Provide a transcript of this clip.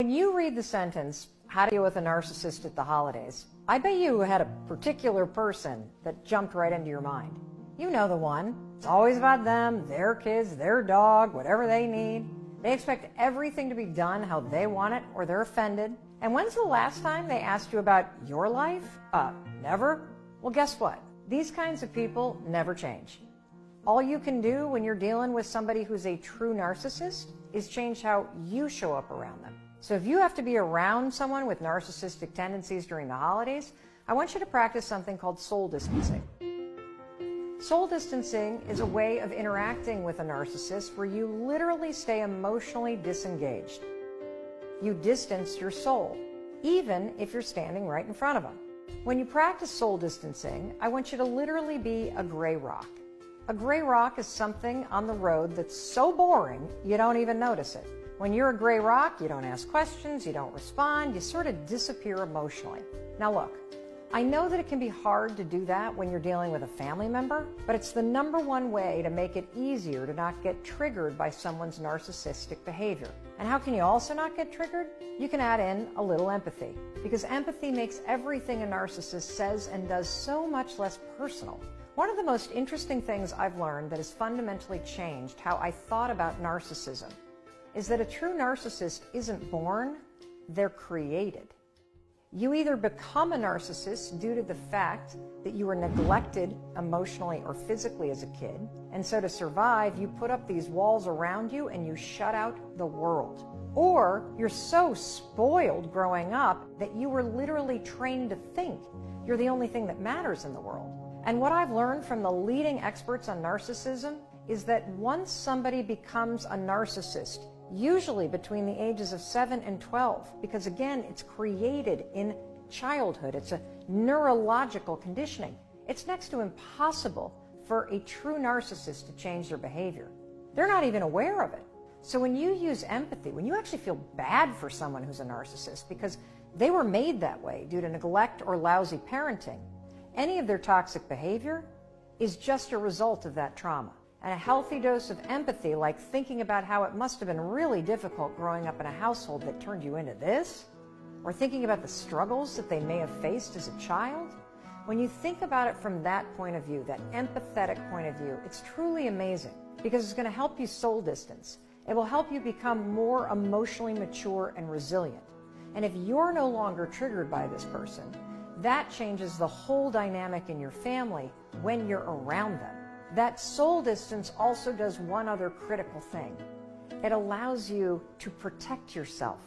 When you read the sentence, how to deal with a narcissist at the holidays, I bet you had a particular person that jumped right into your mind. You know the one. It's always about them, their kids, their dog, whatever they need. They expect everything to be done how they want it, or they're offended. And when's the last time they asked you about your life? Never? Well, guess what? These kinds of people never change. All you can do when you're dealing with somebody who's a true narcissist is change how you show up around them. So if you have to be around someone with narcissistic tendencies during the holidays, I want you to practice something called soul distancing. Soul distancing is a way of interacting with a narcissist where you literally stay emotionally disengaged. You distance your soul, even if you're standing right in front of them. When you practice soul distancing, I want you to literally be a gray rock. A gray rock is something on the road that's so boring you don't even notice it. When you're a gray rock, you don't ask questions, you don't respond, you sort of disappear emotionally. Now look, I know that it can be hard to do that when you're dealing with a family member, but it's the #1 way to make it easier to not get triggered by someone's narcissistic behavior. And how can you also not get triggered? You can add in a little empathy, because empathy makes everything a narcissist says and does so much less personal. One of the most interesting things I've learned that has fundamentally changed how I thought about narcissism is that a true narcissist isn't born, they're created. You either become a narcissist due to the fact that you were neglected emotionally or physically as a kid, and so to survive, you put up these walls around you and you shut out the world. Or you're so spoiled growing up that you were literally trained to think you're the only thing that matters in the world. And what I've learned from the leading experts on narcissism is that once somebody becomes a narcissist, usually between the ages of 7 and 12, because again, it's created in childhood. It's a neurological conditioning. It's next to impossible for a true narcissist to change their behavior. They're not even aware of it. So when you use empathy, when you actually feel bad for someone who's a narcissist because they were made that way due to neglect or lousy parenting, any of their toxic behavior is just a result of that trauma. And a healthy dose of empathy, like thinking about how it must have been really difficult growing up in a household that turned you into this, or thinking about the struggles that they may have faced as a child, when you think about it from that point of view, that empathetic point of view, it's truly amazing because it's going to help you soul distance. It will help you become more emotionally mature and resilient. And if you're no longer triggered by this person, that changes the whole dynamic in your family when you're around them. That soul distance also does one other critical thing. It allows you to protect yourself